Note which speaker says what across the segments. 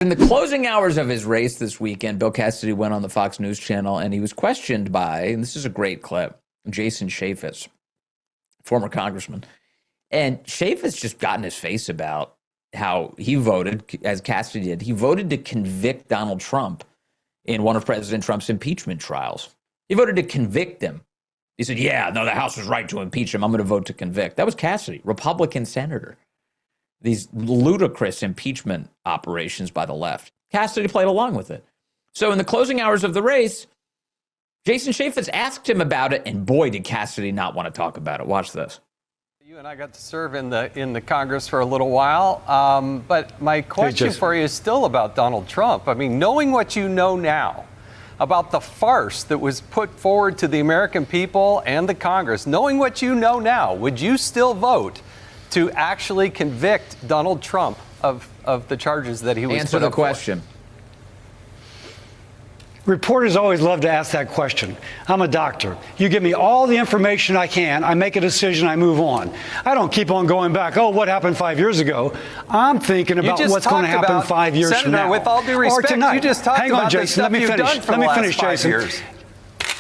Speaker 1: In the closing hours of his race this weekend, Bill Cassidy went on the Fox News channel and he was questioned by, and this is a great clip, Jason Chaffetz, former congressman. And Chaffetz just got in his face about how he voted, as Cassidy did. He voted to convict Donald Trump in one of President Trump's impeachment trials. He voted to convict him. He said, yeah, no, the House was right to impeach him. I'm going to vote to convict. That was Cassidy, Republican senator. These ludicrous impeachment operations by the left. Cassidy played along with it. So in the closing hours of the race, Jason Chaffetz asked him about it, and boy, did Cassidy not want to talk about it. Watch this.
Speaker 2: You and I got to serve in the Congress for a little while, but my question for you is still about Donald Trump. I mean, knowing what you know now about the farce that was put forward to the American people and the Congress, knowing what you know now, would you still vote to actually convict Donald Trump of the charges that he was
Speaker 1: Answer the question.
Speaker 3: Reporters always love to ask that question. I'm a doctor. You give me all the information I can, I make a decision, I move on. I don't keep on going back, oh, what happened 5 years ago? I'm thinking about what's going to happen 5 years from now.
Speaker 2: With all due respect,
Speaker 3: tonight.
Speaker 2: You just talked
Speaker 3: Hang on,
Speaker 2: about
Speaker 3: Jason, let me finish. Let me finish, Jason.
Speaker 2: Years.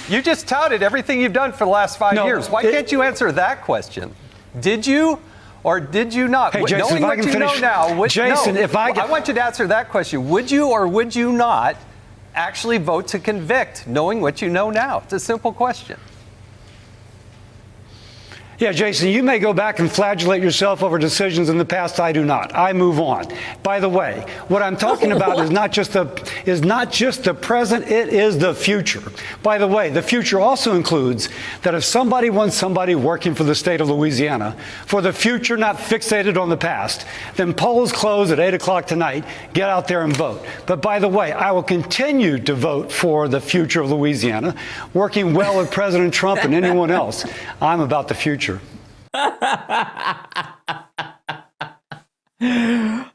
Speaker 2: You just touted everything you've done for the last 5 years. Why can't you answer that question? Did you? Or did you not?
Speaker 3: Hey, Jason,
Speaker 2: knowing what you know now,
Speaker 3: Jason,
Speaker 2: no,
Speaker 3: if I
Speaker 2: want you to answer that question. Would you or would you not actually vote to convict, knowing what you know now? It's a simple question.
Speaker 3: Yeah, Jason, you may go back and flagellate yourself over decisions in the past. I do not. I move on. By the way, what I'm talking about is not just the present, it is the future. By the way, the future also includes that if somebody wants somebody working for the state of Louisiana for the future, not fixated on the past, then polls close at 8 o'clock tonight. Get out there and vote. But by the way, I will continue to vote for the future of Louisiana, working well with President Trump and anyone else. I'm about the future.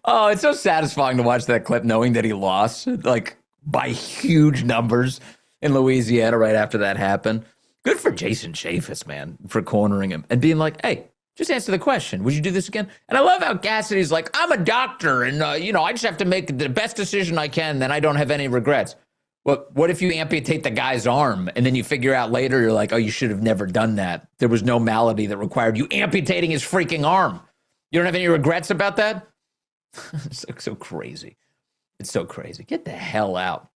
Speaker 1: Oh, it's so satisfying to watch that clip knowing that he lost, like, by huge numbers in Louisiana right after that happened. Good for Jason Chaffetz, man, for cornering him and being like, hey, just answer the question. Would you do this again? And I love how Cassidy's like, I'm a doctor and, I just have to make the best decision I can, then I don't have any regrets. Well, what if you amputate the guy's arm and then you figure out later, you're like, oh, you should have never done that. There was no malady that required you amputating his freaking arm. You don't have any regrets about that? It's so crazy. It's so crazy. Get the hell out.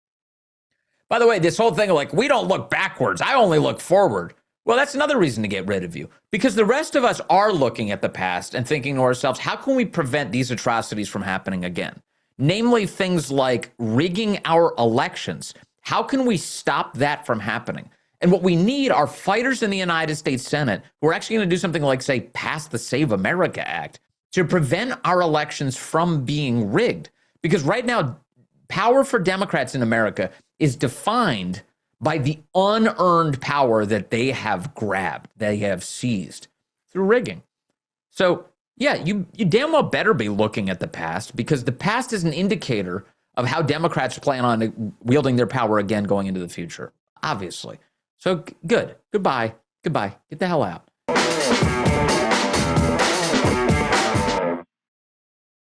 Speaker 1: By the way, this whole thing of like, we don't look backwards. I only look forward. Well, that's another reason to get rid of you. Because the rest of us are looking at the past and thinking to ourselves, how can we prevent these atrocities from happening again? Namely, things like rigging our elections. How can we stop that from happening? And what we need are fighters in the United States Senate who are actually going to do something like, say, pass the Save America Act to prevent our elections from being rigged. Because right now, power for Democrats in America is defined by the unearned power that they have grabbed, they have seized through rigging. So, yeah, you damn well better be looking at the past, because the past is an indicator of how Democrats plan on wielding their power again going into the future, obviously. So good. Goodbye. Get the hell out.